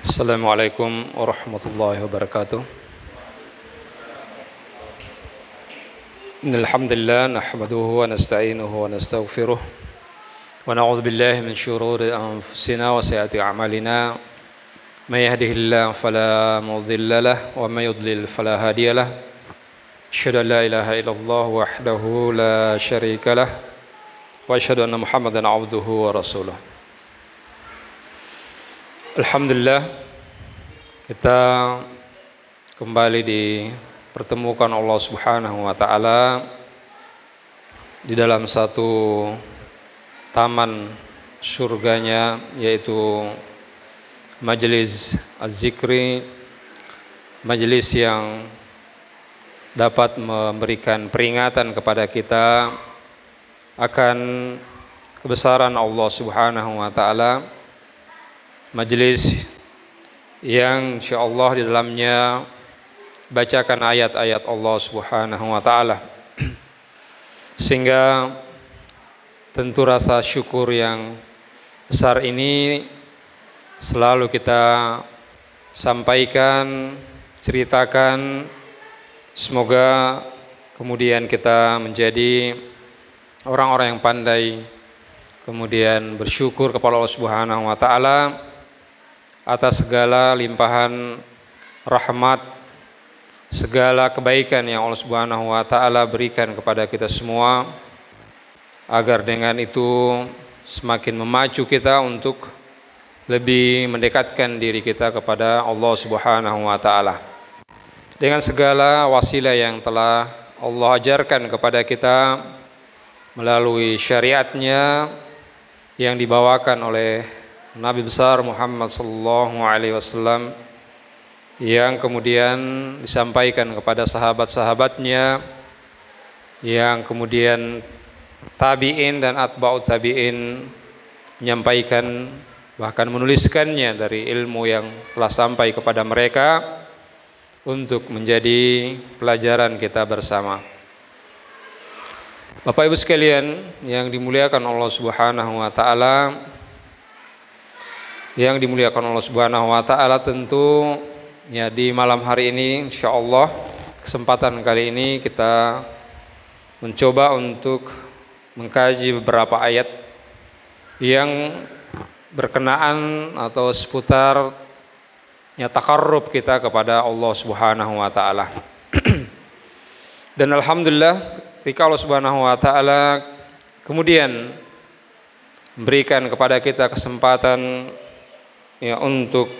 Assalamualaikum warahmatullahi wabarakatuh. Innal hamdalillah nahmaduhu wa nasta'inuhu wa nastaghfiruh wa na'udzu billahi min shururi anfusina wa sayyiati a'malina. May yahdihillahu fala mudilla lahu wa may yudlil fala hadiya lahu. Asyhadu an la ilaha illallah wahdahu la syarika lahu wa asyhadu anna Muhammadan 'abduhu wa rasuluh. Alhamdulillah, kita kembali dipertemukan Allah Subhanahu wa taala di dalam satu taman surganya, yaitu majelis az-zikri, majelis yang dapat memberikan peringatan kepada kita akan kebesaran Allah Subhanahu wa taala. Majelis yang insyaallah di dalamnya bacakan ayat-ayat Allah Subhanahu wa taala, sehingga tentu rasa syukur yang besar ini selalu kita sampaikan, ceritakan. Semoga kemudian kita menjadi orang-orang yang pandai, kemudian bersyukur kepada Allah Subhanahu wa taala atas segala limpahan rahmat, segala kebaikan yang Allah Subhanahu wa taala berikan kepada kita semua, agar dengan itu semakin memacu kita untuk lebih mendekatkan diri kita kepada Allah Subhanahu wa taala dengan segala wasilah yang telah Allah ajarkan kepada kita melalui syariatnya yang dibawakan oleh Nabi besar Muhammad sallallahu alaihi wasallam, yang kemudian disampaikan kepada sahabat-sahabatnya, yang kemudian tabi'in dan atba'ut tabi'in menyampaikan, bahkan menuliskannya dari ilmu yang telah sampai kepada mereka untuk menjadi pelajaran kita bersama. Bapak Ibu sekalian yang dimuliakan Allah Subhanahu wa taala, tentu ya di malam hari ini insyaallah kesempatan kali ini kita mencoba untuk mengkaji beberapa ayat yang berkenaan atau seputar ya takarrub kita kepada Allah Subhanahu wa taala. Dan alhamdulillah ketika Allah Subhanahu wa taala kemudian memberikan kepada kita kesempatan ya untuk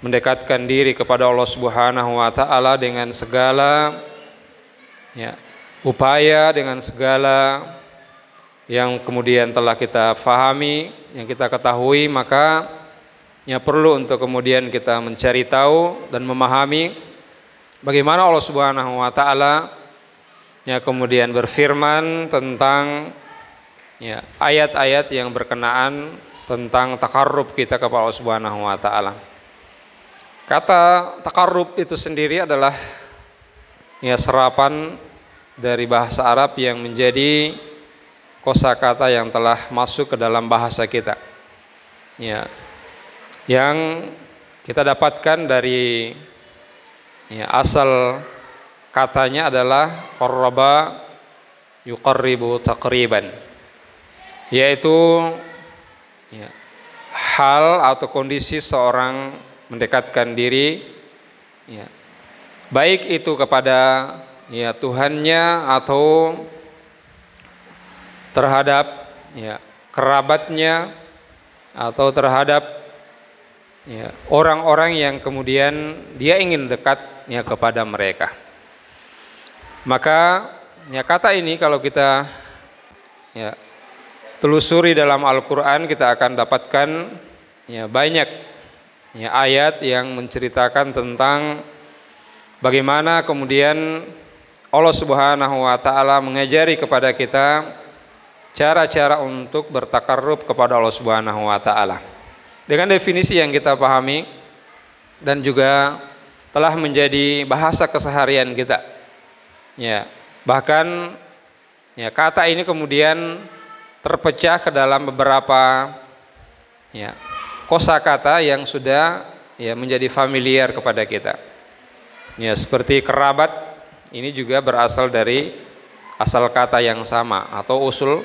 mendekatkan diri kepada Allah Subhanahu wa taala dengan segala ya upaya, dengan segala yang kemudian telah kita fahami, yang kita ketahui, maka ya perlu untuk kemudian kita mencari tahu dan memahami bagaimana Allah Subhanahu wa taala ya kemudian berfirman tentang ya ayat-ayat yang berkenaan tentang takarrub kita kepada Allah Subhanahu wa taala. Kata takarrub itu sendiri adalah ya serapan dari bahasa Arab yang menjadi kosakata yang telah masuk ke dalam bahasa kita. Ya, yang kita dapatkan dari ya asal katanya adalah qarraba yuqarribu taqriban, yaitu ya, hal atau kondisi seorang mendekatkan diri ya, baik itu kepada ya Tuhannya atau terhadap ya kerabatnya atau terhadap ya orang-orang yang kemudian dia ingin dekat ya kepada mereka. Maka ya kata ini kalau kita ya telusuri dalam Al-Quran, kita akan dapatkan ya banyak ya ayat yang menceritakan tentang bagaimana kemudian Allah Subhanahu wa taala mengajari kepada kita cara-cara untuk bertakarrub kepada Allah Subhanahu wa taala dengan definisi yang kita pahami dan juga telah menjadi bahasa keseharian kita. Ya, bahkan ya kata ini kemudian terpecah ke dalam beberapa ya kosakata yang sudah ya menjadi familiar kepada kita. Ya, seperti kerabat ini juga berasal dari asal kata yang sama atau usul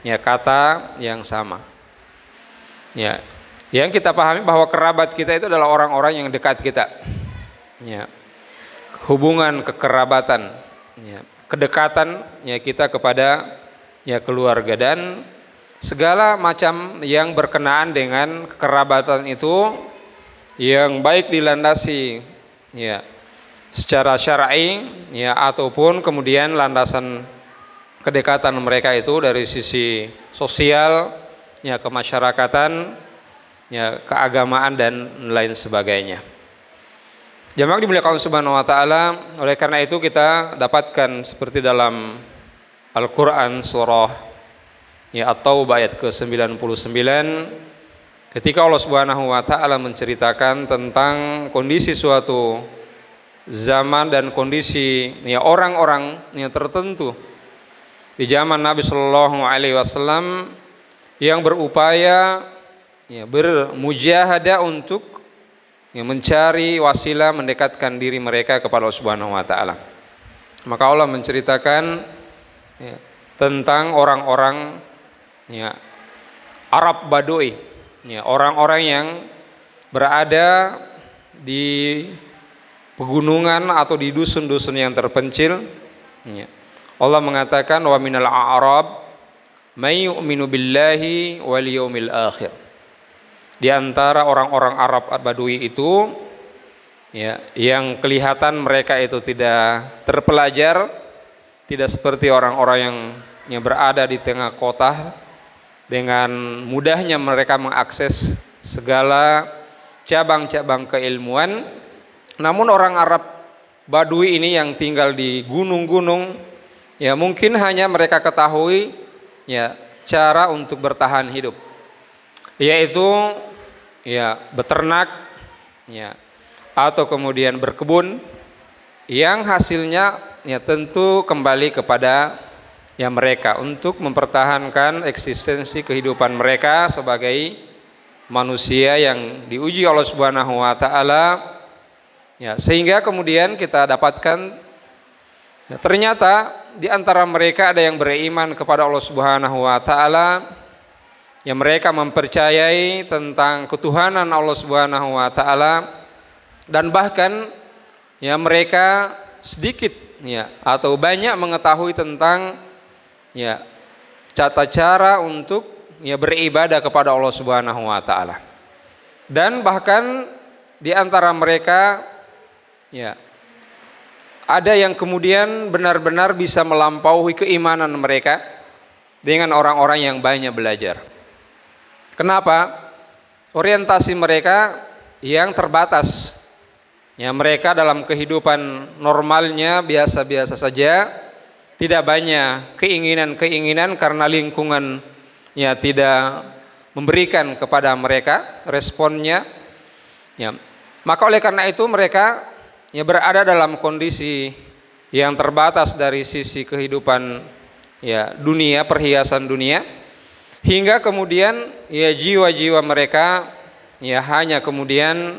ya kata yang sama. Ya, yang kita pahami bahwa kerabat kita itu adalah orang-orang yang dekat kita. Ya, hubungan kekerabatan, ya, kedekatan ya kita kepada ya keluarga, dan segala macam yang berkenaan dengan kekerabatan itu yang baik dilandasi ya secara syar'i ya ataupun kemudian landasan kedekatan mereka itu dari sisi sosial ya, kemasyarakatan ya, keagamaan dan lain sebagainya. Jamaah dimuliakan Allah Subhanahu wa taala, oleh karena itu kita dapatkan seperti dalam Al-Qur'an surah ya At-Taubah ayat ke-99 ketika Allah Subhanahu wa taala menceritakan tentang kondisi suatu zaman dan kondisi ya orang-orang yang tertentu di zaman Nabi Shallallahu alaihi wasallam yang berupaya ya bermujahadah untuk ya mencari wasilah mendekatkan diri mereka kepada Allah Subhanahu wa taala. Maka Allah menceritakan ya, tentang orang-orang ya Arab Badui, ya orang-orang yang berada di pegunungan atau di dusun-dusun yang terpencil. Ya. Allah mengatakan wa minal a'rab may yu'minu billahi wal yaumil akhir. Di antara orang-orang Arab Badui itu ya yang kelihatan mereka itu tidak terpelajar, tidak seperti orang-orang yang berada di tengah kota dengan mudahnya mereka mengakses segala cabang-cabang keilmuan. Namun orang Arab Badui ini yang tinggal di gunung-gunung ya mungkin hanya mereka ketahui ya cara untuk bertahan hidup, yaitu ya beternak ya atau kemudian berkebun yang hasilnya ya tentu kembali kepada ya mereka untuk mempertahankan eksistensi kehidupan mereka sebagai manusia yang diuji Allah Subhanahu wa taala ya, sehingga kemudian kita dapatkan ya, ternyata di antara mereka ada yang beriman kepada Allah Subhanahu wa taala, yang mereka mempercayai tentang ketuhanan Allah Subhanahu wa taala, dan bahkan ya mereka sedikit ya atau banyak mengetahui tentang ya tata cara untuk ya beribadah kepada Allah Subhanahu wa taala. Dan bahkan di antara mereka ya ada yang kemudian benar-benar bisa melampaui keimanan mereka dengan orang-orang yang banyak belajar. Kenapa? Orientasi mereka yang terbatas. Ya, mereka dalam kehidupan normalnya biasa-biasa saja, tidak banyak keinginan-keinginan karena lingkungan ya tidak memberikan kepada mereka responnya. Ya, maka oleh karena itu mereka ya berada dalam kondisi yang terbatas dari sisi kehidupan ya dunia, perhiasan dunia, hingga kemudian ya jiwa-jiwa mereka ya hanya kemudian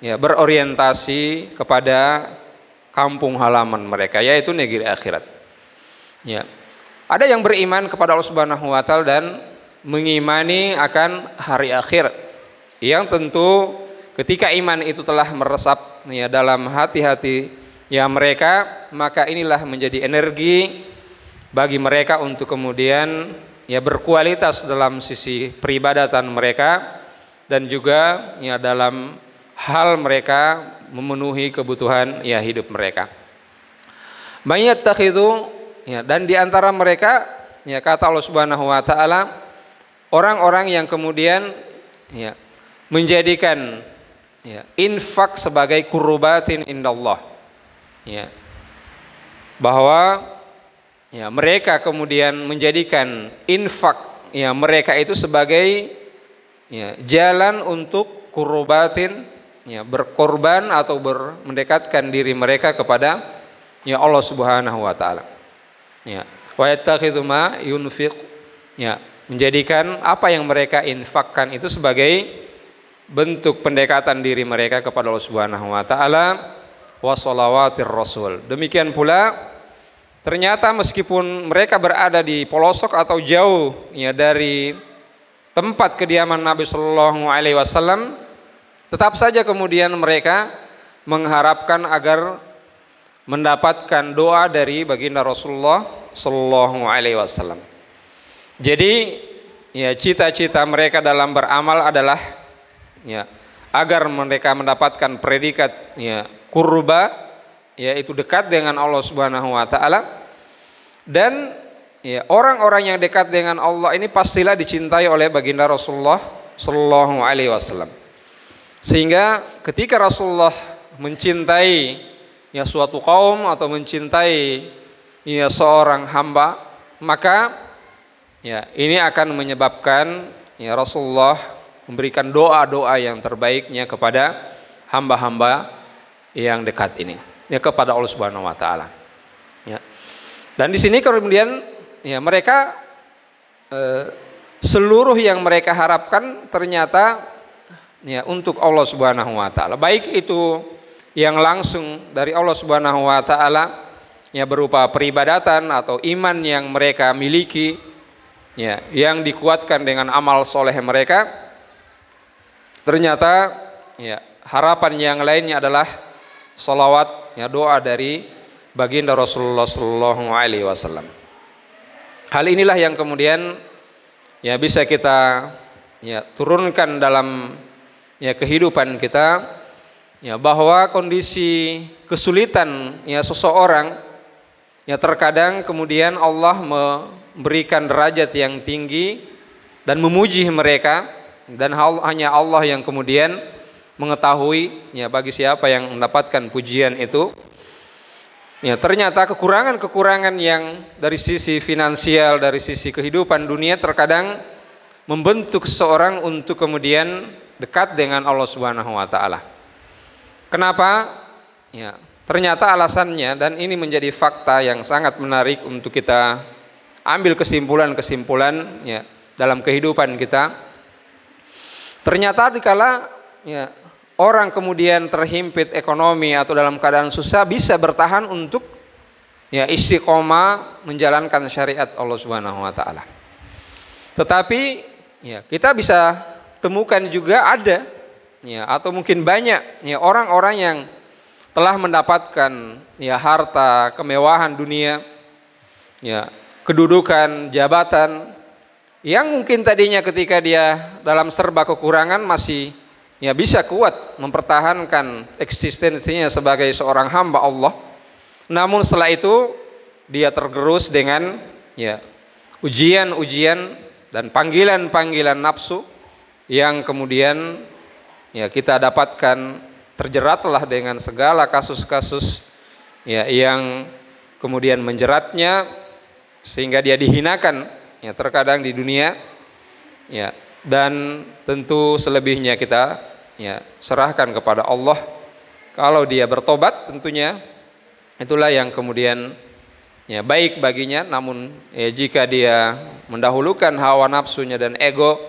ya berorientasi kepada kampung halaman mereka, yaitu negeri akhirat. Ya. Ada yang beriman kepada Allah Subhanahu wa taala dan mengimani akan hari akhir, yang tentu ketika iman itu telah meresap ya dalam hati-hati ya mereka, maka inilah menjadi energi bagi mereka untuk kemudian ya berkualitas dalam sisi peribadatan mereka, dan juga ya dalam hal mereka memenuhi kebutuhan ya hidup mereka. Mayyattakhidhu ya, dan di antara mereka ya kata Allah Subhanahu wa taala orang-orang yang kemudian ya menjadikan ya infak sebagai kurbatin indallah, ya bahwa ya mereka kemudian menjadikan infak ya mereka itu sebagai ya jalan untuk kurbatin ya berkorban atau mendekatkan diri mereka kepada ya Allah Subhanahu wa taala. Ya, wa yattakhidhu ma yunfiq ya menjadikan apa yang mereka infakkan itu sebagai bentuk pendekatan diri mereka kepada Allah Subhanahu wa taala wa shalawatir rasul. Demikian pula ternyata meskipun mereka berada di pelosok atau jauh ya dari tempat kediaman Nabi Shallallahu Alaihi Wasallam, tetap saja kemudian mereka mengharapkan agar mendapatkan doa dari baginda Rasulullah Shallallahu Alaihi Wasallam. Jadi ya cita-cita mereka dalam beramal adalah ya agar mereka mendapatkan predikat ya qurba, yaitu dekat dengan Allah Subhanahu wa taala. Dan ya orang-orang yang dekat dengan Allah ini pastilah dicintai oleh baginda Rasulullah sallallahu alaihi wasallam. Sehingga ketika Rasulullah mencintai ya suatu kaum atau mencintai ya seorang hamba, maka ya ini akan menyebabkan ya Rasulullah memberikan doa-doa yang terbaiknya kepada hamba-hamba yang dekat ini ya kepada Allah Subhanahu wa taala. Ya. Dan di sini kemudian ya mereka seluruh yang mereka harapkan ternyata ya untuk Allah Subhanahu wa taala. Baik itu yang langsung dari Allah Subhanahu wa taala ya berupa peribadatan atau iman yang mereka miliki ya yang dikuatkan dengan amal soleh mereka. Ternyata ya harapan yang lainnya adalah salawat ya doa dari baginda Rasulullah sallallahu alaihi wasallam. Hal inilah yang kemudian ya bisa kita ya turunkan dalam ya kehidupan kita ya bahwa kondisi kesulitan ya seseorang ya terkadang kemudian Allah memberikan derajat yang tinggi dan memuji mereka, dan hanya Allah yang kemudian mengetahui ya bagi siapa yang mendapatkan pujian itu. Ya ternyata kekurangan-kekurangan yang dari sisi finansial, dari sisi kehidupan dunia terkadang membentuk seseorang untuk kemudian dekat dengan Allah Subhanahu wa taala. Kenapa? Ya, ternyata alasannya, dan ini menjadi fakta yang sangat menarik untuk kita ambil kesimpulan-kesimpulan ya dalam kehidupan kita. Ternyata dikala ya orang kemudian terhimpit ekonomi atau dalam keadaan susah bisa bertahan untuk ya istiqomah menjalankan syariat Allah Subhanahu wa taala. Tetapi ya kita bisa temukan juga ada ya atau mungkin banyak ya orang-orang yang telah mendapatkan ya harta, kemewahan dunia, ya kedudukan, jabatan yang mungkin tadinya ketika dia dalam serba kekurangan masih ya bisa kuat mempertahankan eksistensinya sebagai seorang hamba Allah. Namun setelah itu dia tergerus dengan ya ujian-ujian dan panggilan-panggilan nafsu yang kemudian ya kita dapatkan terjeratlah dengan segala kasus-kasus ya yang kemudian menjeratnya sehingga dia dihinakan ya terkadang di dunia ya, dan tentu selebihnya kita ya serahkan kepada Allah. Kalau dia bertobat tentunya itulah yang kemudian ya baik baginya. Namun ya jika dia mendahulukan hawa nafsunya dan ego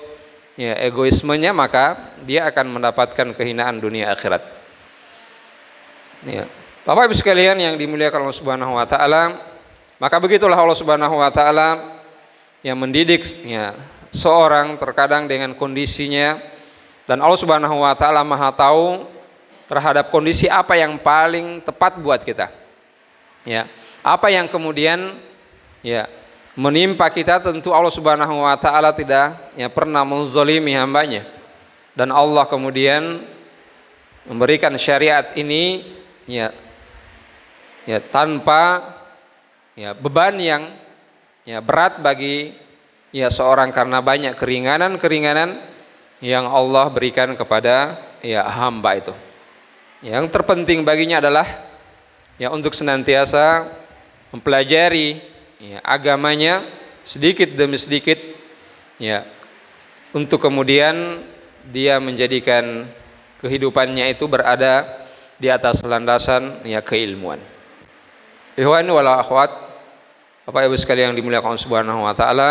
ya egoismenya, maka dia akan mendapatkan kehinaan dunia akhirat. Ya. Bapak Ibu sekalian yang dimuliakan Allah Subhanahu wa taala, maka begitulah Allah Subhanahu wa taala yang mendidik ya seorang terkadang dengan kondisinya, dan Allah Subhanahu wa taala Maha tahu terhadap kondisi apa yang paling tepat buat kita. Ya, apa yang kemudian ya menimpa kita, tentu Allah Subhanahu wa taala tidak ya pernah menzalimi hambanya. Dan Allah kemudian memberikan syariat ini ya tanpa ya beban yang ya berat bagi ya seorang, karena banyak keringanan-keringanan yang Allah berikan kepada ya hamba itu. Yang terpenting baginya adalah ya untuk senantiasa mempelajari ya agamanya sedikit demi sedikit ya, untuk kemudian dia menjadikan kehidupannya itu berada di atas landasan ya keilmuan. Ikhwan wal akhwat, Bapak Ibu sekalian yang dimuliakan Allah Subhanahu wa taala.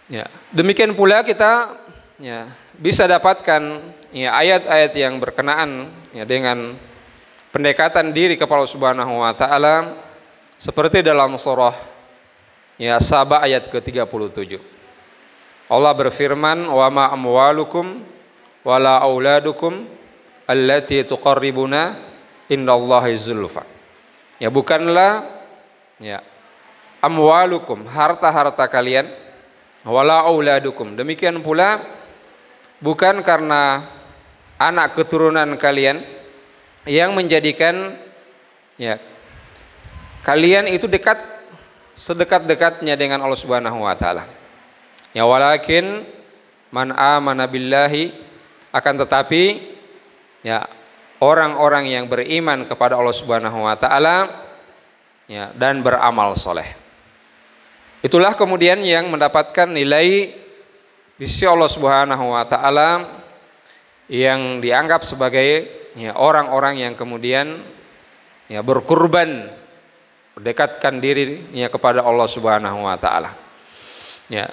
Ya, demikian pula kita ya bisa dapatkan ya ayat-ayat yang berkenaan ya dengan pendekatan diri kepada Allah Subhanahu wa taala seperti dalam surah ya Saba ayat ke-37. Allah berfirman, "Wa ma amwalukum wala auladukum allati tuqarribuna indallahi zulfa." Ya bukanlah ya amwalukum harta-harta kalian wala auladukum, demikian pula bukan karena anak keturunan kalian yang menjadikan ya kalian itu dekat sedekat-dekatnya dengan Allah Subhanahu wa taala. Ya walakin man amana billahi, akan tetapi ya orang-orang yang beriman kepada Allah Subhanahu wa taala ya dan beramal soleh. Itulah kemudian yang mendapatkan nilai di sisi Allah Subhanahu wa taala yang dianggap sebagai ya orang-orang yang kemudian ya berkurban, mendekatkan dirinya kepada Allah Subhanahu wa taala. Ya.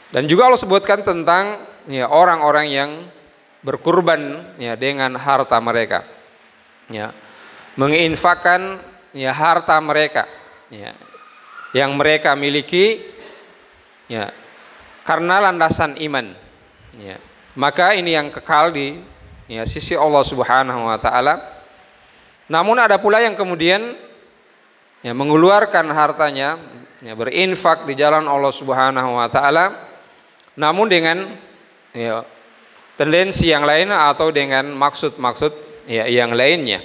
Dan juga Allah sebutkan tentang ya orang-orang yang berkurban ya dengan harta mereka. Ya. Menginfakkan ya harta mereka ya yang mereka miliki ya karena landasan iman. Ya. Maka ini yang kekal di ya sisi Allah Subhanahu wa taala. Namun ada pula yang kemudian ya mengeluarkan hartanya ya berinfak di jalan Allah Subhanahu wa taala namun dengan ya tendensi yang lain atau dengan maksud-maksud ya yang lainnya.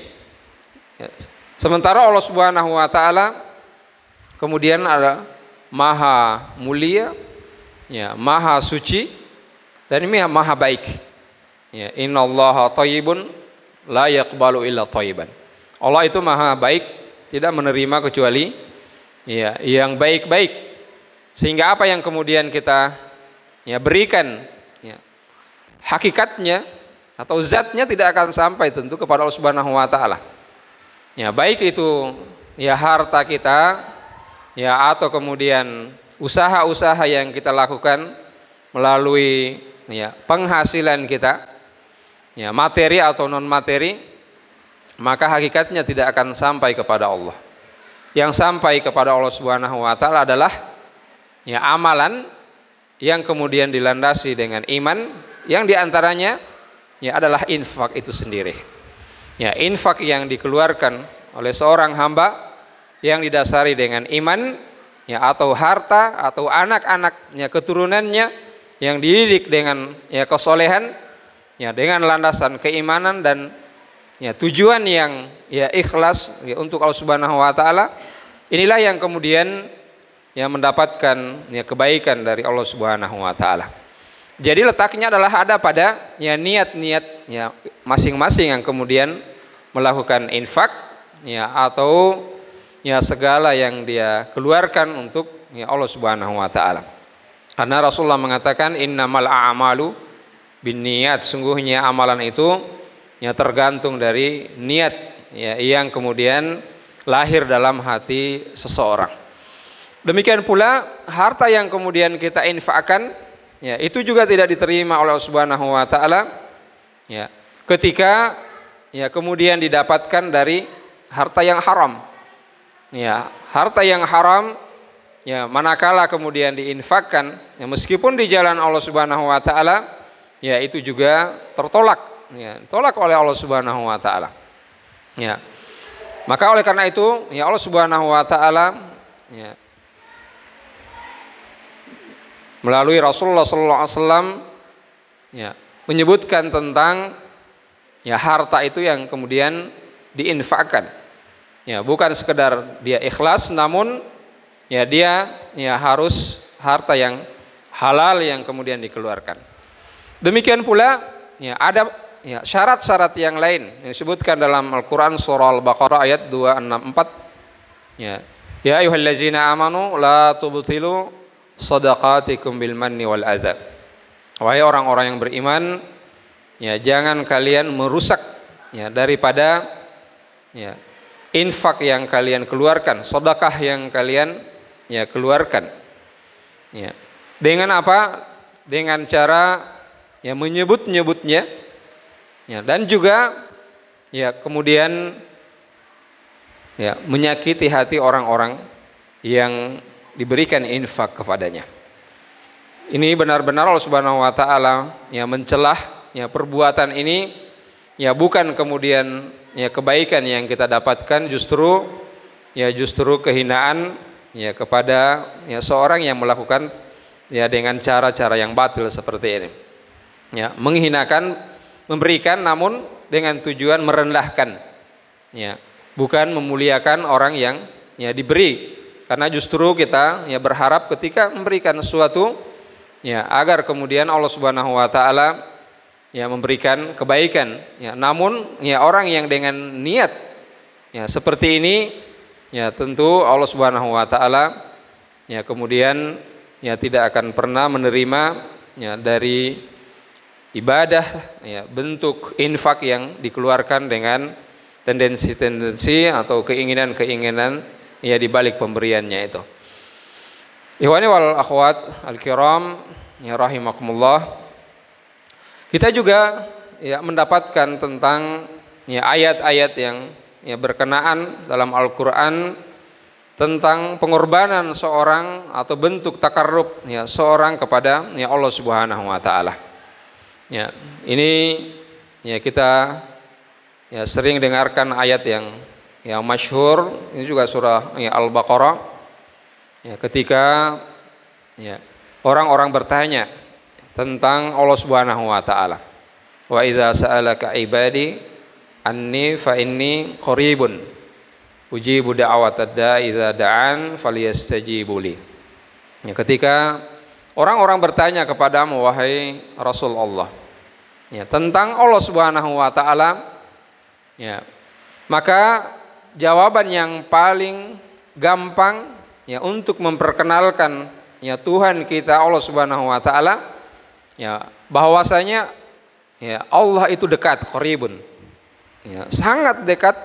Ya. Sementara Allah Subhanahu wa taala kemudian ada maha mulia ya maha suci dan ini maha baik. Ya, innallaha thayyibun la yaqbalu illa thayyiban. Allah itu maha baik, tidak menerima kecuali ya yang baik-baik. Sehingga apa yang kemudian kita ya berikan ya hakikatnya atau zatnya tidak akan sampai tentu kepada Allah Subhanahu wa taala. Ya, baik itu ya harta kita ya atau kemudian usaha-usaha yang kita lakukan melalui ya penghasilan kita ya materi atau non materi, maka hakikatnya tidak akan sampai kepada Allah. Yang sampai kepada Allah Subhanahu wa taala adalah ya amalan yang kemudian dilandasi dengan iman, yang diantaranya ya adalah infak itu sendiri. Ya, infak yang dikeluarkan oleh seorang hamba yang didasari dengan iman ya atau harta atau anak-anaknya keturunannya yang dididik dengan ya kesolehan ya dengan landasan keimanan dan ya tujuan yang ya ikhlas ya untuk Allah Subhanahu wa taala. Inilah yang kemudian yang mendapatkan ya kebaikan dari Allah Subhanahu wa taala. Jadi letaknya adalah ada pada ya niat-niat ya masing-masing yang kemudian melakukan infak ya atau ya segala yang dia keluarkan untuk ya Allah Subhanahu wa taala. Karena Rasulullah mengatakan innamal a'malu binniyat, sungguhnya amalan itu ya tergantung dari niat ya yang kemudian lahir dalam hati seseorang. Demikian pula harta yang kemudian kita infakkan ya itu juga tidak diterima oleh Allah Subhanahu wa taala ya ketika ya kemudian didapatkan dari harta yang haram. Ya, harta yang haram ya manakala kemudian diinfakkan ya meskipun di jalan Allah Subhanahu wa taala ya itu juga tertolak ya, ditolak oleh Allah Subhanahu wa taala. Ya. Maka oleh karena itu ya Allah Subhanahu wa taala ya melalui Rasulullah sallallahu alaihi wasallam ya menyebutkan tentang ya harta itu yang kemudian diinfakkan. Ya, bukan sekedar dia ikhlas namun ya dia ya harus harta yang halal yang kemudian dikeluarkan. Demikian pula ya ada ya syarat-syarat yang lain yang disebutkan dalam Al-Qur'an surah Al-Baqarah ayat 264. Ya. Ya ayyuhallazina amanu la tubtilu shadaqatikum bil manni wal adza. Wahai orang-orang yang beriman, ya jangan kalian merusak ya daripada ya infak yang kalian keluarkan, sedekah yang kalian ya keluarkan. Ya. Dengan apa? Dengan cara ya menyebut-nyebutnya, ya, dan juga ya kemudian ya menyakiti hati orang-orang yang diberikan infak kepadanya. Ini benar-benar Allah Subhanahu wa taala ya mencelah ya perbuatan ini, ya bukan kemudian ya kebaikan yang kita dapatkan, justru kehinaan ya kepada ya seorang yang melakukan ya dengan cara-cara yang batil seperti ini. Ya, menghinakan, memberikan namun dengan tujuan merendahkan. Ya, bukan memuliakan orang yang ya diberi. Karena justru kita ya berharap ketika memberikan sesuatu ya agar kemudian Allah Subhanahu wa taala ya memberikan kebaikan. Ya, namun ya orang yang dengan niat ya seperti ini ya tentu Allah Subhanahu wa taala ya kemudian ya tidak akan pernah menerima ya dari ibadah ya bentuk infak yang dikeluarkan dengan tendensi-tendensi atau keinginan-keinginan ya di balik pemberiannya itu. Ikhwani wal akhwat al-kiram ya rahimakumullah. Kita juga ya mendapatkan tentang ya ayat-ayat yang ya berkenaan dalam Al-Qur'an tentang pengorbanan seorang atau bentuk takarrub ya seorang kepada ya Allah Subhanahu wa taala. Ya, ini ya kita ya sering dengarkan ayat yang masyhur, ini juga surah ya Al-Baqarah. Ya, ketika ya orang-orang bertanya tentang Allah Subhanahu wa taala. Wa idza sa'alaka ibadi anni fa inni qaribun ujibu da'watad da'i idza da'an falyastajibu li. Ya, ketika orang-orang bertanya kepadamu wahai Rasulullah ya tentang Allah Subhanahu wa taala, ya maka jawaban yang paling gampang ya untuk memperkenalkan ya Tuhan kita Allah Subhanahu wa taala ya bahwasanya ya Allah itu dekat, qaribun. Ya, sangat dekat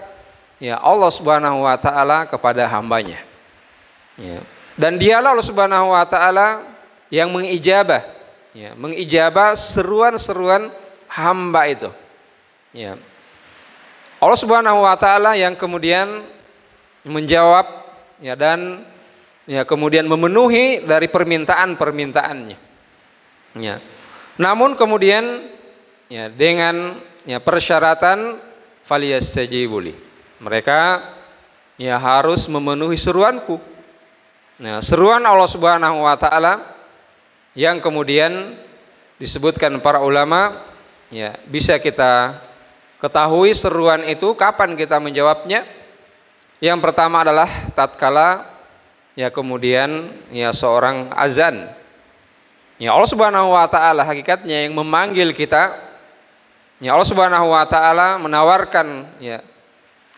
ya Allah Subhanahu wa taala kepada hambanya. Ya. Dan dialah Allah Subhanahu wa taala yang mengijabah ya, mengijabah seruan-seruan hamba itu. Ya. Allah Subhanahu wa taala yang kemudian menjawab ya dan ya kemudian memenuhi dari permintaan-permintaannya. Ya. Namun kemudian ya dengan ya persyaratan falyastajibu li. Mereka ya harus memenuhi seruanku. Nah, seruan Allah Subhanahu wa taala yang kemudian disebutkan para ulama ya bisa kita ketahui seruan itu kapan kita menjawabnya. Yang pertama adalah tatkala ya kemudian ya seorang azan. Ya Allah Subhanahu wa taala hakikatnya yang memanggil kita. Ya Allah Subhanahu wa taala menawarkan ya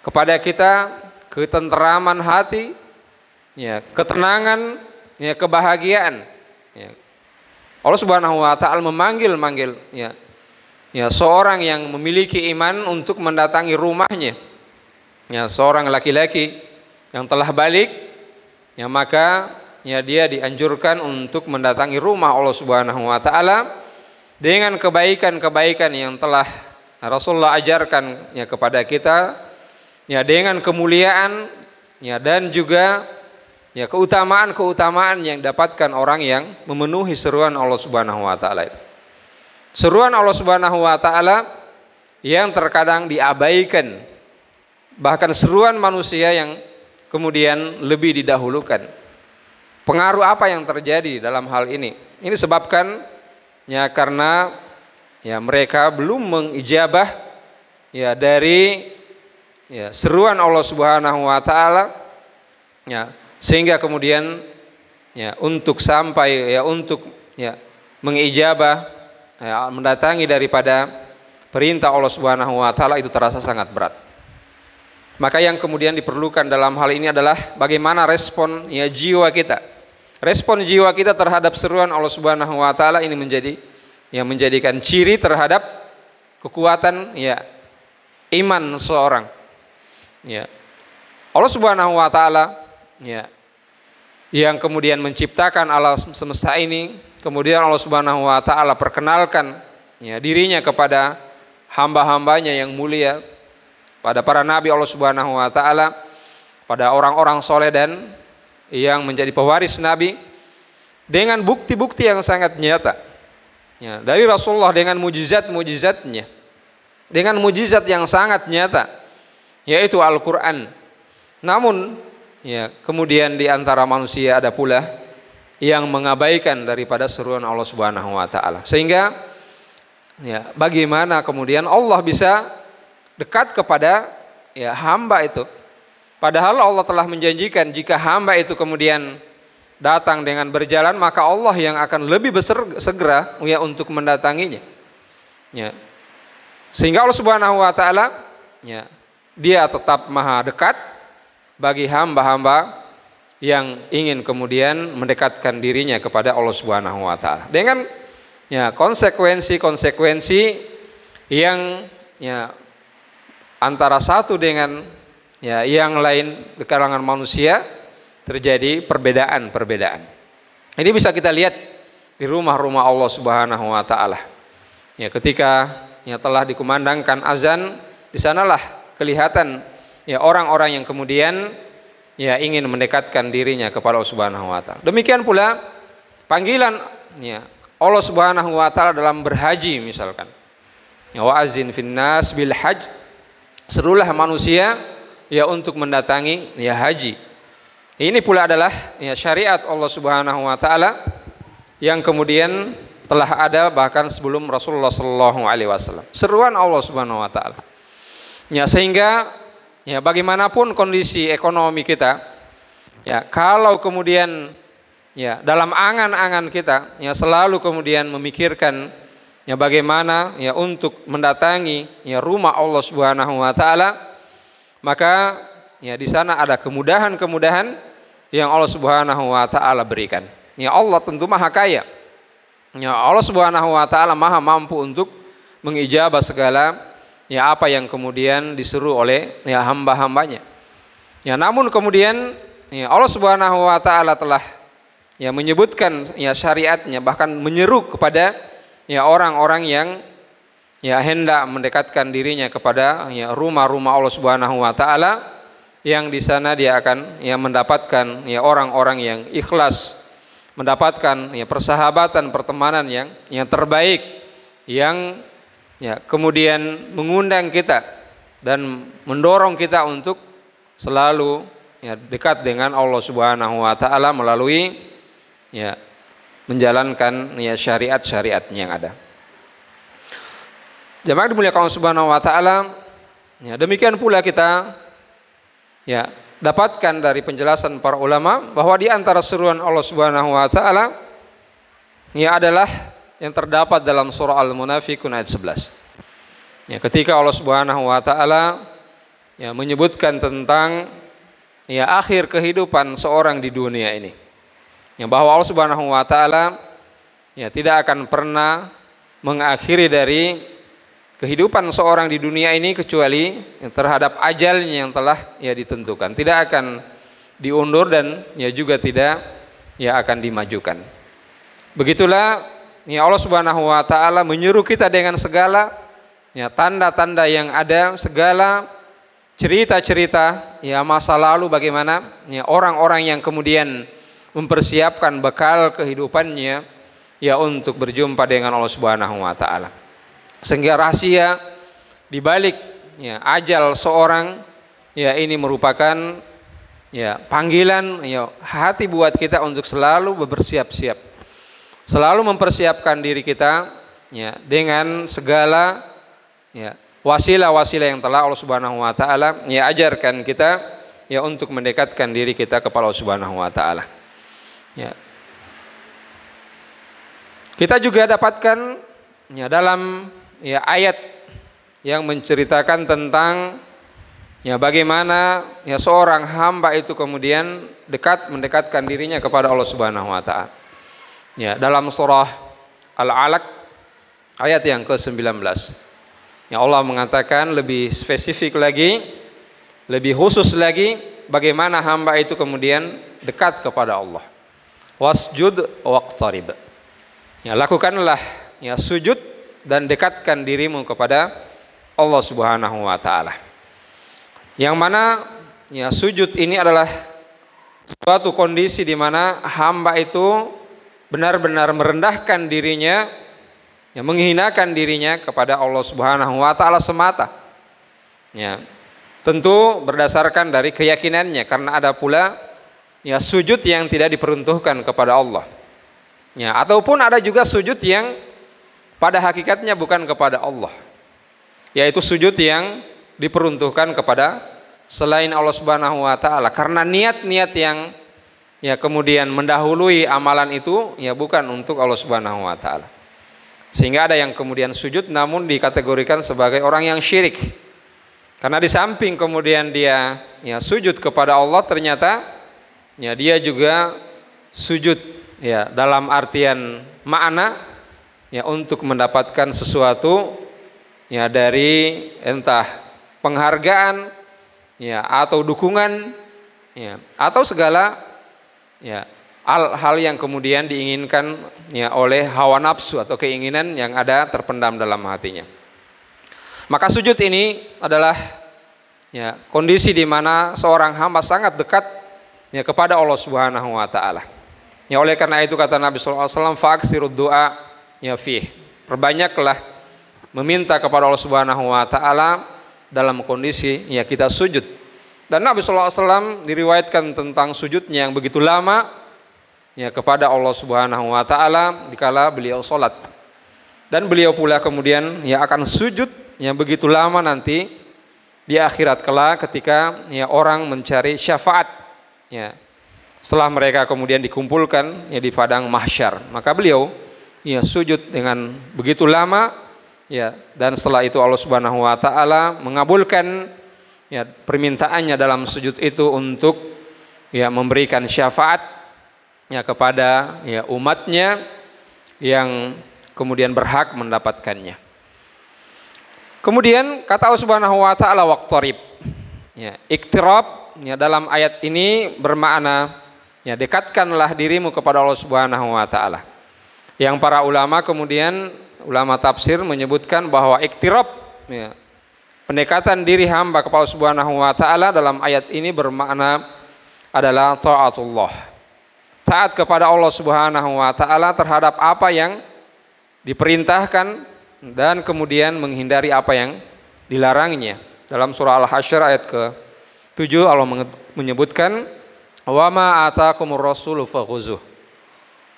kepada kita ketenteraman hati, ya ketenangan, ya kebahagiaan. Ya. Allah Subhanahu wa taala memanggil ya seorang yang memiliki iman untuk mendatangi rumahnya. Ya seorang laki-laki yang telah balik, ya maka ya dia dianjurkan untuk mendatangi rumah Allah Subhanahu wa taala dengan kebaikan-kebaikan yang telah Rasulullah ajarkan ya kepada kita, ya dengan kemuliaan ya dan juga ya keutamaan-keutamaan yang dapatkan orang yang memenuhi seruan Allah Subhanahu wa taala itu. Seruan Allah Subhanahu wa taala yang terkadang diabaikan, bahkan seruan manusia yang kemudian lebih didahulukan. Pengaruh apa yang terjadi dalam hal ini? Ini sebabkan ya karena ya mereka belum mengijabah ya dari ya seruan Allah Subhanahu wa taala ya sehingga kemudian ya untuk sampai ya untuk ya mengijabah ya, mendatangi daripada perintah Allah Subhanahu wa taala itu terasa sangat berat. Maka yang kemudian diperlukan dalam hal ini adalah bagaimana respon ya jiwa kita. Respon jiwa kita terhadap seruan Allah Subhanahu wa taala ini menjadikan ciri terhadap kekuatan ya iman seorang. Ya. Allah Subhanahu wa taala ya yang kemudian menciptakan alam semesta ini, kemudian Allah Subhanahu wa taala perkenalkan ya dirinya kepada hamba-hambanya yang mulia, pada para nabi Allah Subhanahu wa taala, pada orang-orang soleh dan yang menjadi pewaris nabi dengan bukti-bukti yang sangat nyata. Ya, dari Rasulullah dengan mujizat-mujizatnya, dengan mujizat yang sangat nyata, yaitu Al-Quran. Namun, ya kemudian di antara manusia ada pula yang mengabaikan daripada seruan Allah Subhanahu wa taala. Sehingga ya bagaimana kemudian Allah bisa dekat kepada ya hamba itu? Padahal Allah telah menjanjikan jika hamba itu kemudian datang dengan berjalan, maka Allah yang akan lebih segera ya untuk mendatanginya. Ya. Sehingga Allah Subhanahu wa taala ya Dia tetap maha dekat bagi hamba-hamba yang ingin kemudian mendekatkan dirinya kepada Allah Subhanahu wa taala. Dengan ya konsekuensi-konsekuensi yang ya antara satu dengan ya yang lain di kalangan manusia terjadi perbedaan-perbedaan. Ini bisa kita lihat di rumah-rumah Allah Subhanahu wa taala. Ya ketika ya telah dikumandangkan azan, di sanalah kelihatan ya orang-orang yang kemudian ya ingin mendekatkan dirinya kepada Allah Subhanahu wa taala. Demikian pula panggilan ya Allah Subhanahu wa taala dalam berhaji misalkan. Ya wa azin finnas bil hajj, serulah manusia ya untuk mendatangi ya haji. Ini pula adalah ya syariat Allah Subhanahu wa taala yang kemudian telah ada bahkan sebelum Rasulullah sallallahu alaihi wasallam. Seruan Allah Subhanahu wa taala. Ya sehingga ya bagaimanapun kondisi ekonomi kita, ya kalau kemudian ya dalam angan-angan kita ya selalu kemudian memikirkan ya bagaimana ya untuk mendatangi ya rumah Allah Subhanahu wa taala, maka ya di sana ada kemudahan-kemudahan yang Allah Subhanahu wa taala berikan. Ya Allah tentu maha kaya. Ya Allah Subhanahu wa taala maha mampu untuk mengijabah segala ya apa yang kemudian disuruh oleh ya hamba-hambanya. Ya namun kemudian ya Allah Subhanahu wa taala telah ya menyebutkan ya syariatnya, bahkan menyeru kepada ya orang-orang yang ya hendak mendekatkan dirinya kepada ya rumah-rumah Allah Subhanahu wa taala, yang di sana dia akan ya mendapatkan ya orang-orang yang ikhlas, mendapatkan ya persahabatan, pertemanan yang terbaik, yang ya kemudian mengundang kita dan mendorong kita untuk selalu ya dekat dengan Allah Subhanahu wa taala melalui ya menjalankan ya syariat-syariatnya yang ada. Jemaah dimuliakan Allah Subhanahu wa taala, ya demikian pula kita ya dapatkan dari penjelasan para ulama bahwa di antara seruan Allah Subhanahu wa taala ya adalah yang terdapat dalam surah Al-Munafiqun ayat 11. Ya ketika Allah Subhanahu wa taala ya menyebutkan tentang ya akhir kehidupan seorang di dunia ini. Ya bahwa Allah Subhanahu wa taala ya tidak akan pernah mengakhiri dari kehidupan seorang di dunia ini kecuali terhadap ajalnya yang telah ya ditentukan, tidak akan diundur dan ya juga tidak ya akan dimajukan. Begitulah ya Allah Subhanahu wa taala menyuruh kita dengan segala ya tanda-tanda yang ada, segala cerita-cerita ya masa lalu, bagaimana ya orang-orang yang kemudian mempersiapkan bekal kehidupannya ya untuk berjumpa dengan Allah Subhanahu wa taala. Sehingga rahasia di balik ya ajal seorang ya ini merupakan ya panggilan ya hati buat kita untuk selalu bersiap-siap, selalu mempersiapkan diri kita ya dengan segala ya wasilah-wasilah yang telah Allah Subhanahu wa taala ya ajarkan kita ya untuk mendekatkan diri kita kepada Allah Subhanahu wa taala. Ya. Kita juga dapatkan ya dalam ya ayat yang menceritakan tentang ya bagaimana ya seorang hamba itu kemudian mendekatkan dirinya kepada Allah Subhanahu wa taala. Ya, dalam surah Al-Alaq ayat yang ke-19. Ya Allah mengatakan lebih spesifik lagi, lebih khusus lagi bagaimana hamba itu kemudian dekat kepada Allah. Wasjud waqtarib. Ya lakukanlah ya sujud dan dekatkan dirimu kepada Allah Subhanahu wa taala. Yang mana ya sujud ini adalah suatu kondisi di mana hamba itu benar-benar merendahkan dirinya, ya, menghinakan dirinya kepada Allah Subhanahu wa taala semata. Ya, tentu berdasarkan dari keyakinannya, karena ada pula ya sujud yang tidak diperuntukkan kepada Allah. Ya, ataupun ada juga sujud yang pada hakikatnya bukan kepada Allah, yaitu sujud yang diperuntukkan kepada selain Allah Subhanahu wa taala, karena niat-niat yang ya kemudian mendahului amalan itu ya bukan untuk Allah Subhanahu wa taala. Sehingga ada yang kemudian sujud namun dikategorikan sebagai orang yang syirik. Karena di samping kemudian dia ya sujud kepada Allah, ternyata ya dia juga sujud ya dalam artian makna ya untuk mendapatkan sesuatu ya dari entah penghargaan ya atau dukungan ya atau segala ya hal-hal yang kemudian diinginkan ya oleh hawa nafsu atau keinginan yang ada terpendam dalam hatinya. Maka sujud ini adalah ya kondisi di mana seorang hamba sangat dekat ya kepada Allah Subhanahu wa taala. Ya oleh karena itu kata Nabi sallallahu alaihi wasallam, fa'aksirud du'a ya fih. Perbanyaklah meminta kepada Allah Subhanahu wa taala dalam kondisi ya kita sujud. Dan Nabi sallallahu alaihi wasallam diriwayatkan tentang sujudnya yang begitu lama ya kepada Allah Subhanahu wa taala dikala beliau salat. Dan beliau pula kemudian ya akan sujud yang begitu lama nanti di akhirat kelak ketika ya orang mencari syafaat ya setelah mereka kemudian dikumpulkan ya di padang mahsyar, maka beliau ya sujud dengan begitu lama ya, dan setelah itu Allah Subhanahu wa taala mengabulkan ya permintaannya dalam sujud itu untuk ya memberikan syafaat ya kepada ya umatnya yang kemudian berhak mendapatkannya. Kemudian kata Allah Subhanahu wa taala waqtarib. Ya, iktirab ya dalam ayat ini bermakna ya dekatkanlah dirimu kepada Allah Subhanahu wa taala. Yang para ulama kemudian ulama tafsir menyebutkan bahwa iktirab ya, pendekatan diri hamba kepada Allah Subhanahu wa taala dalam ayat ini bermakna adalah taatullah. Taat kepada Allah Subhanahu wa taala terhadap apa yang diperintahkan dan kemudian menghindari apa yang dilarangnya. Dalam surah Al-Hasyr ayat ke-7 Allah menyebutkan wa ma ataakumur rasulu fakhuzuh.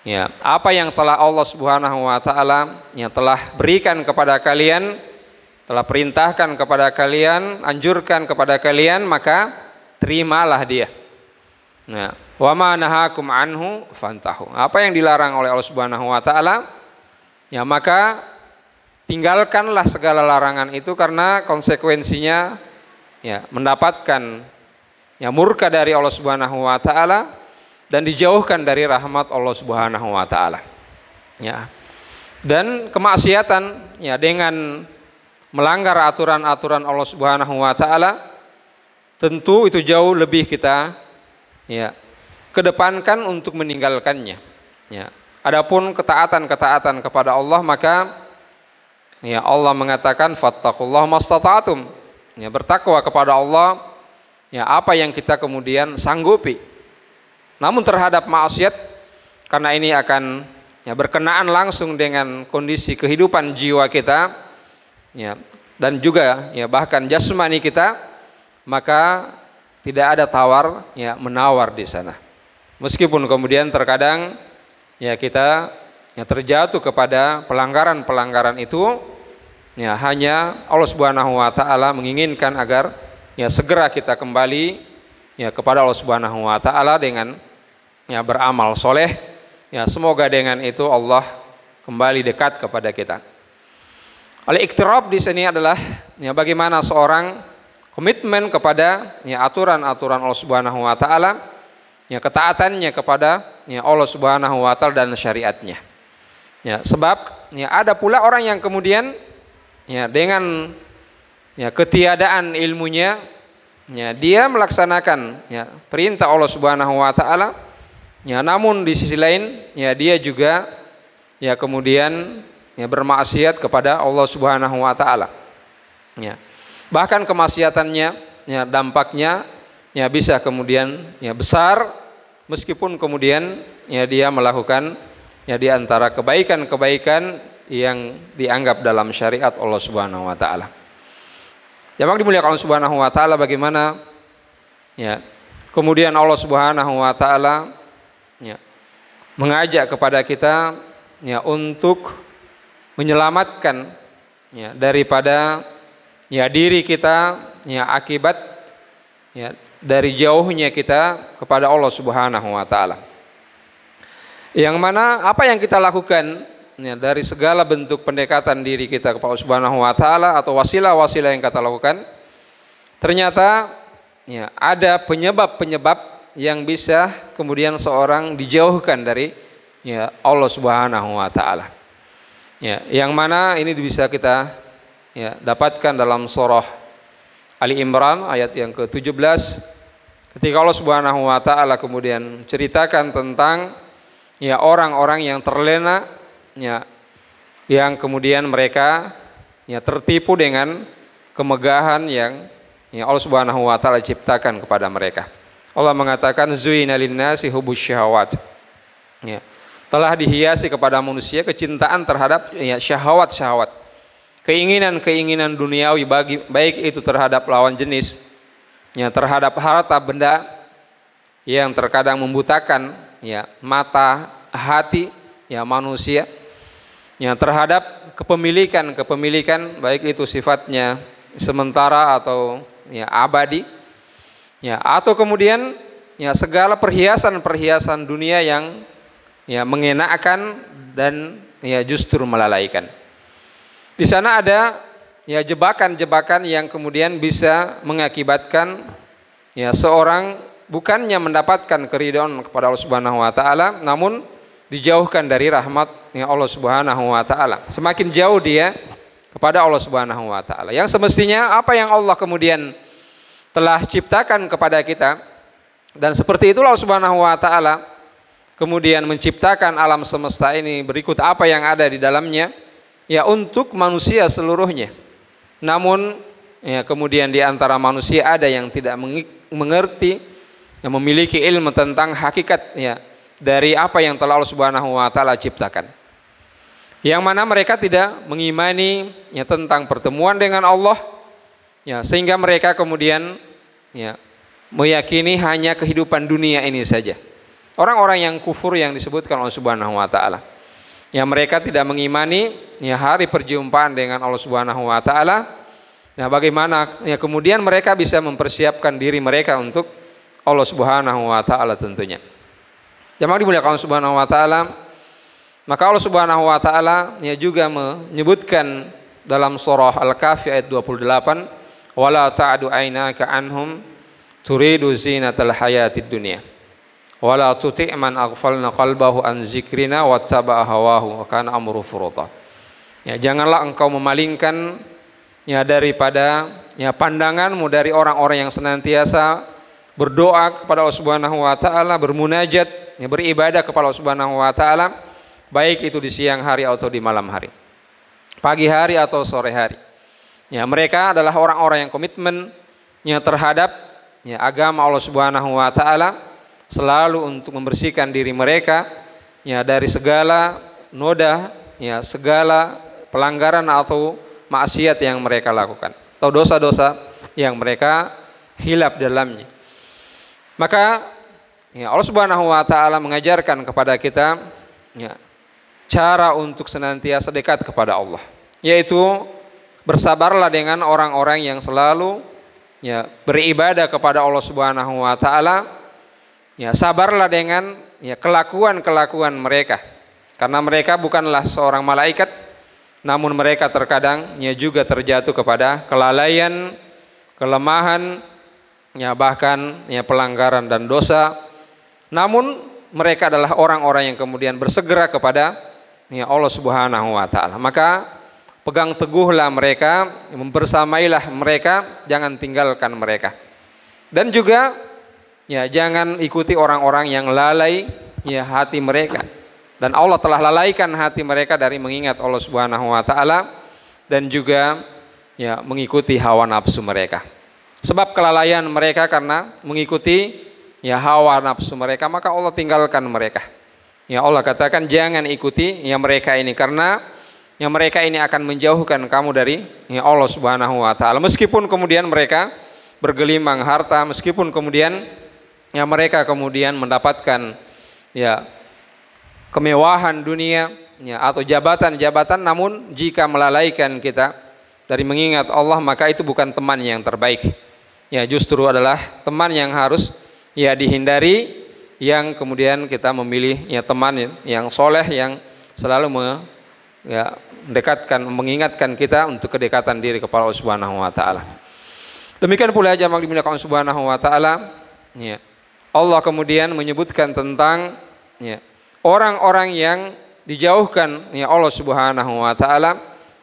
Ya, apa yang telah Allah Subhanahu wa taala yang telah berikan kepada kalian, telah perintahkan kepada kalian, anjurkan kepada kalian, maka terimalah dia. Nah, wa ma nahakum anhu fantahu. Apa yang dilarang oleh Allah Subhanahu wa taala, ya maka tinggalkanlah segala larangan itu, karena konsekuensinya ya mendapatkan ya murka dari Allah Subhanahu wa taala dan dijauhkan dari rahmat Allah Subhanahu wa taala. Ya. Dan kemaksiatan ya dengan melanggar aturan-aturan Allah Subhanahu wa taala tentu itu jauh lebih kita ya kedepankan untuk meninggalkannya. Ya. Adapun ketaatan-ketaatan kepada Allah, maka ya Allah mengatakan fattaqullaha mastata'tum. Ya, bertakwa kepada Allah ya apa yang kita kemudian sanggupi. Namun terhadap maksiat, karena ini akan ya berkenaan langsung dengan kondisi kehidupan jiwa kita ya dan juga ya bahkan jasmani kita, maka tidak ada tawar ya menawar di sana. Meskipun kemudian terkadang ya kita ya terjatuh kepada pelanggaran-pelanggaran itu, ya hanya Allah Subhanahu wa taala menginginkan agar ya segera kita kembali ya kepada Allah Subhanahu wa taala dengan ya beramal soleh. Ya semoga dengan itu Allah kembali dekat kepada kita. Al-iktirab di sini adalah ya bagaimana seorang komitmen kepada ya aturan-aturan Allah Subhanahu wa taala, ya ketaatannya kepada ya Allah Subhanahu wa taala dan syariatnya. Ya sebab ya ada pula orang yang kemudian ya dengan ya ketiadaan ilmunya ya dia melaksanakan ya perintah Allah Subhanahu wa taala, ya namun di sisi lain ya dia juga ya kemudian ya bermaksiat kepada Allah Subhanahu wa taala. Ya. Bahkan kemaksiatannya ya dampaknya ya bisa kemudian ya besar meskipun kemudian ya dia melakukan ya di antara kebaikan-kebaikan yang dianggap dalam syariat Allah Subhanahu wa taala. Yang dimuliakan Allah Subhanahu wa taala, bagaimana ya kemudian Allah Subhanahu wa taala ya mengajak kepada kita ya untuk menyelamatkan ya daripada ya diri kita ya akibat ya dari jauhnya kita kepada Allah Subhanahu wa taala. Yang mana apa yang kita lakukan ya dari segala bentuk pendekatan diri kita kepada Allah Subhanahu wa taala atau wasilah-wasilah yang kita lakukan, ternyata ya ada penyebab-penyebab yang bisa kemudian seorang dijauhkan dari ya Allah Subhanahu wa taala. Ya, yang mana ini bisa kita ya dapatkan dalam surah Ali Imran ayat yang ke-17 ketika Allah Subhanahu wa taala kemudian ceritakan tentang ya orang-orang yang terlena ya yang kemudian mereka ya tertipu dengan kemegahan yang ya Allah Subhanahu wa taala ciptakan kepada mereka. Allah mengatakan zuina linnasi hubbus syahawat. Ya. Telah dihiasi kepada manusia kecintaan terhadap ya syahwat-syahwat. Keinginan-keinginan duniawi baik itu terhadap lawan jenis, ya terhadap harta benda yang terkadang membutakan ya mata, hati ya manusia, ya terhadap kepemilikan baik itu sifatnya sementara atau ya abadi, ya atau kemudian ya segala perhiasan-perhiasan dunia yang ya mengenakan dan ya justru melalaikan. Di sana ada ya jebakan-jebakan yang kemudian bisa mengakibatkan ya seorang bukannya mendapatkan keridhaan kepada Allah Subhanahu wa taala, namun dijauhkan dari rahmat ya Allah Subhanahu wa taala. Semakin jauh dia kepada Allah Subhanahu wa taala. Yang semestinya apa yang Allah kemudian telah ciptakan kepada kita, dan seperti itulah Allah Subhanahu wa taala kemudian menciptakan alam semesta ini berikut apa yang ada di dalamnya ya untuk manusia seluruhnya. Namun ya kemudian di antara manusia ada yang tidak mengerti, yang memiliki ilmu tentang hakikat ya dari apa yang telah Allah Subhanahu wa taala ciptakan. Yang mana mereka tidak mengimani ya tentang pertemuan dengan Allah ya sehingga mereka kemudian ya meyakini hanya kehidupan dunia ini saja. Orang-orang yang kufur yang disebutkan Allah Subhanahu wa taala. Ya mereka tidak mengimani ya hari perjumpaan dengan Allah Subhanahu wa taala. Nah, bagaimana ya kemudian mereka bisa mempersiapkan diri mereka untuk Allah Subhanahu wa taala tentunya. Jamaah dimuliakan Allah Subhanahu wa taala, maka Allah Subhanahu wa taala ya juga menyebutkan dalam surah Al-Kahfi ayat 28, wala ta'du aynaka anhum turidu zinatal hayatid dunya wala tuti' man aghfalna qalbahu an zikrina wattaba'a hawahu wa kana amru furuta. Ya, janganlah engkau memalingkan ya daripada ya pandanganmu dari orang-orang yang senantiasa berdoa kepada Allah Subhanahu wa taala, bermunajat, ya, beribadah kepada Allah Subhanahu wa taala, baik itu di siang hari atau di malam hari, pagi hari atau sore hari. Ya, mereka adalah orang-orang yang komitmen ya terhadap ya agama Allah Subhanahu wa taala, selalu untuk membersihkan diri mereka ya dari segala noda, ya segala pelanggaran atau maksiat yang mereka lakukan atau dosa-dosa yang mereka hilaf dalamnya. Maka ya Allah Subhanahu wa taala mengajarkan kepada kita ya cara untuk senantiasa dekat kepada Allah, yaitu bersabarlah dengan orang-orang yang selalu ya beribadah kepada Allah Subhanahu wa taala. Ya, sabarlah dengan ya kelakuan-kelakuan mereka, karena mereka bukanlah seorang malaikat, namun mereka terkadang ya juga terjatuh kepada kelalaian, kelemahan, ya bahkan ya pelanggaran dan dosa. Namun mereka adalah orang-orang yang kemudian bersegera kepada ya Allah Subhanahu wa taala. Maka pegang teguhlah mereka, bersamailah mereka, jangan tinggalkan mereka. Dan juga ya jangan ikuti orang-orang yang lalai ya hati mereka dan Allah telah lalaikan hati mereka dari mengingat Allah Subhanahu wa taala dan juga ya mengikuti hawa nafsu mereka. Sebab kelalaian mereka karena mengikuti ya hawa nafsu mereka, maka Allah tinggalkan mereka. Ya Allah katakan jangan ikuti ya mereka ini, karena ya mereka ini akan menjauhkan kamu dari ya Allah Subhanahu wa taala. Meskipun kemudian mereka bergelimang harta, meskipun kemudian ya mereka kemudian mendapatkan ya kemewahan dunia ya atau jabatan-jabatan, namun jika melalaikan kita dari mengingat Allah, maka itu bukan teman yang terbaik. Ya justru adalah teman yang harus ya dihindari, yang kemudian kita memilih ya teman yang soleh yang selalu mendekatkan, mengingatkan kita untuk kedekatan diri kepada Allah Subhanahu wa taala. Demikian pula jamaah dimuliakan Allah Subhanahu wa taala, ya. Allah kemudian menyebutkan tentang ya orang-orang yang dijauhkan ya Allah Subhanahu wa taala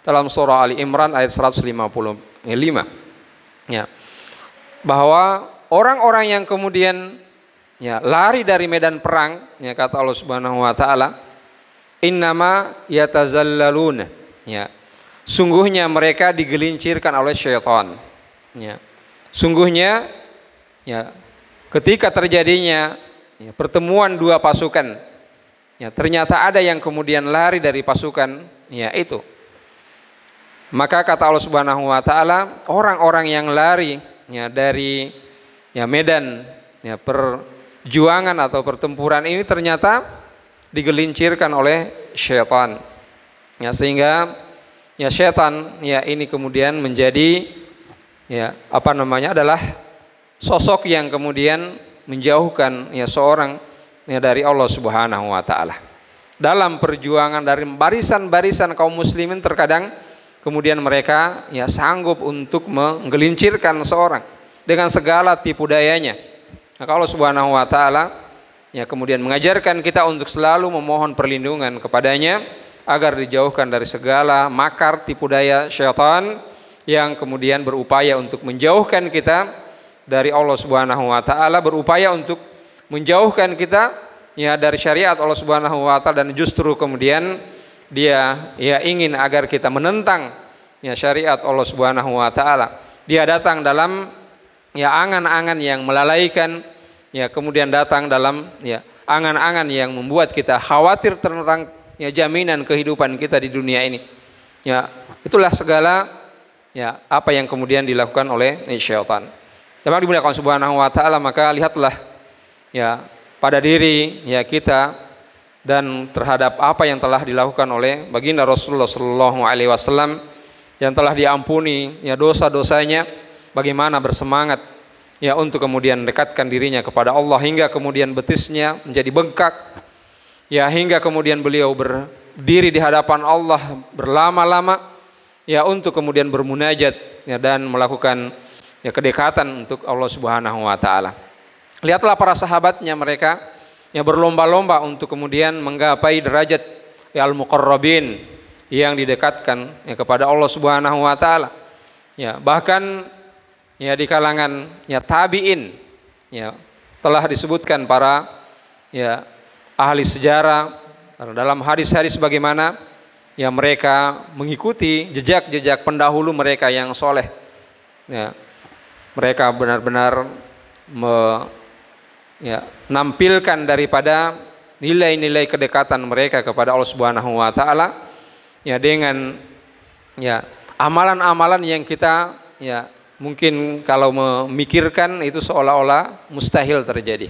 dalam surah Ali Imran ayat 155. Ya. Bahwa orang-orang yang kemudian ya lari dari medan perang, ya kata Allah Subhanahu wa taala, innama yatazallaluna, ya. Sungguhnya mereka digelincirkan oleh syaitan. Ya. Sungguhnya ya ketika terjadinya ya, pertemuan dua pasukan, ya, ternyata ada yang kemudian lari dari pasukan ya itu. Maka kata Allah Subhanahu wa taala, orang-orang yang lari ya dari ya medan ya perjuangan atau pertempuran ini ternyata digelincirkan oleh syaitan. Ya, sehingga ya syaitan ya ini kemudian menjadi ya adalah sosok yang kemudian menjauhkan ya seorang ya dari Allah Subhanahu wa taala. Dalam perjuangan dari barisan-barisan kaum muslimin, terkadang kemudian mereka ya sanggup untuk menggelincirkan seorang dengan segala tipu dayanya. Maka Allah Subhanahu wa taala ya kemudian mengajarkan kita untuk selalu memohon perlindungan kepadanya agar dijauhkan dari segala makar tipu daya syaitan yang kemudian berupaya untuk menjauhkan kita dari Allah Subhanahu wa taala, berupaya untuk menjauhkan kita ya dari syariat Allah Subhanahu wa taala, dan justru kemudian dia ya ingin agar kita menentang ya syariat Allah Subhanahu wa taala. Dia datang dalam ya angan-angan yang melalaikan, ya kemudian datang dalam ya angan-angan yang membuat kita khawatir tentang ya jaminan kehidupan kita di dunia ini. Ya, itulah segala ya apa yang kemudian dilakukan oleh syaitan. Jemaah dimuliakan Subhanahu wa taala, maka lihatlah ya pada diri ya kita dan terhadap apa yang telah dilakukan oleh baginda Rasulullah sallallahu alaihi wasallam yang telah diampuni ya dosa-dosanya, bagaimana bersemangat ya untuk kemudian dekatkan dirinya kepada Allah hingga kemudian betisnya menjadi bengkak, ya hingga kemudian beliau berdiri di hadapan Allah berlama-lama ya untuk kemudian bermunajat ya dan melakukan ya kedekatan untuk Allah Subhanahu wa taala. Lihatlah para sahabatnya, mereka yang berlomba-lomba untuk kemudian menggapai derajat ya al-muqarrabin yang didekatkan ya kepada Allah Subhanahu wa taala. Ya, bahkan ya di kalangan ya tabi'in ya telah disebutkan para ya ahli sejarah dalam hadis-hadis bagaimana ya mereka mengikuti jejak-jejak pendahulu mereka yang soleh. Ya, mereka benar-benar menampilkan daripada nilai-nilai kedekatan mereka kepada Allah Subhanahu wa taala ya dengan ya amalan-amalan yang kita ya mungkin kalau memikirkan itu seolah-olah mustahil terjadi.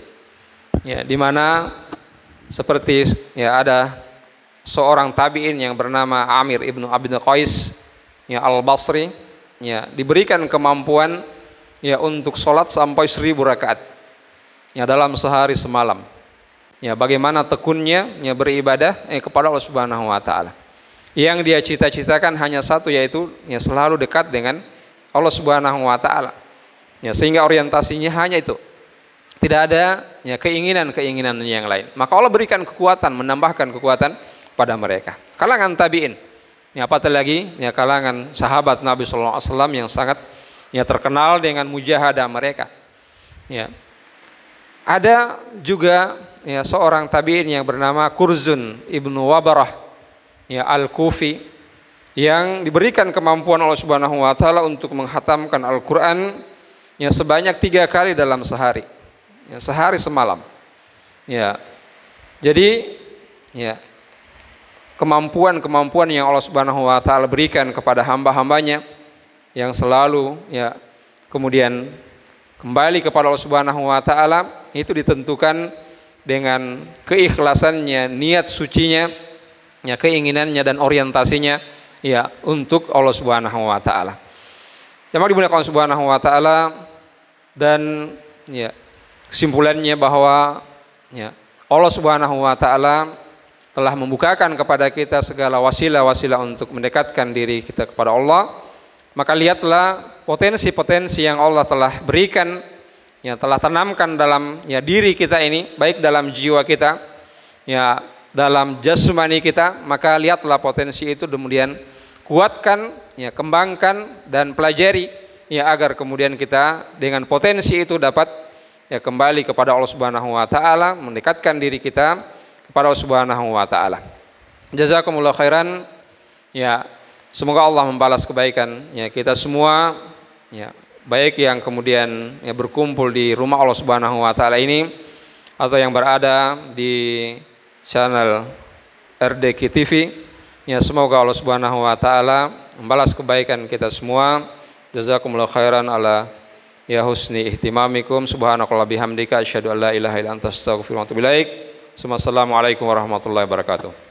Ya, di mana seperti ya ada seorang tabi'in yang bernama Amir ibnu Abd Qais ya Al-Basri ya diberikan kemampuan ya untuk sholat sampai 1000 rakaat ya dalam sehari semalam. Ya bagaimana tekunnya ya beribadah kepada Allah Subhanahu wa taala. Yang dia cita-citakan hanya satu, yaitu ya selalu dekat dengan Allah Subhanahu wa taala. Ya sehingga orientasinya hanya itu. Tidak ada ya keinginan-keinginan yang lain. Maka Allah berikan kekuatan, menambahkan kekuatan pada mereka. Kalangan tabi'in. Ya apatah lagi ya kalangan sahabat Nabi sallallahu alaihi wasallam yang sangat ya terkenal dengan mujahadah mereka. Ya. ada juga ya seorang tabi'in yang bernama Kurzun ibnu Wabarah ya Al-Kufi yang diberikan kemampuan Allah Subhanahu wa taala untuk menghatamkan Al-Qur'an ya sebanyak 3 kali dalam sehari. Ya, sehari semalam. Ya. Jadi ya kemampuan yang Allah Subhanahu wa taala berikan kepada hamba-hambanya yang selalu ya kemudian kembali kepada Allah Subhanahu wa taala itu ditentukan dengan keikhlasannya, niat sucinya, ya keinginannya dan orientasinya ya untuk Allah Subhanahu wa taala. Yang dimuliakan Allah Subhanahu wa taala, dan ya kesimpulannya bahwa ya Allah Subhanahu wa taala telah membukakan kepada kita segala wasilah-wasilah untuk mendekatkan diri kita kepada Allah. Maka lihatlah potensi-potensi yang Allah telah berikan, yang telah tanamkan dalam ya diri kita ini, baik dalam jiwa kita, ya dalam jasmani kita. Maka lihatlah potensi itu, kemudian kuatkan, ya kembangkan dan pelajari, ya agar kemudian kita dengan potensi itu dapat ya kembali kepada Allah Subhanahu wa taala, mendekatkan diri kita kepada Allah Subhanahu wa taala. Jazakumullah khairan. Ya, semoga Allah membalas kebaikan ya kita semua, ya baik yang kemudian ya berkumpul di rumah Allah Subhanahu wa taala ini atau yang berada di channel RDQ TV. Ya, semoga Allah Subhanahu wa taala membalas kebaikan kita semua. Jazakumullah khairan ala ya husni ihtimamikum. Subhanakallah bihamdika asyhadu an la ilaha illa anta astaghfiruka wa atubu ilaik. Assalamualaikum warahmatullahi wabarakatuh.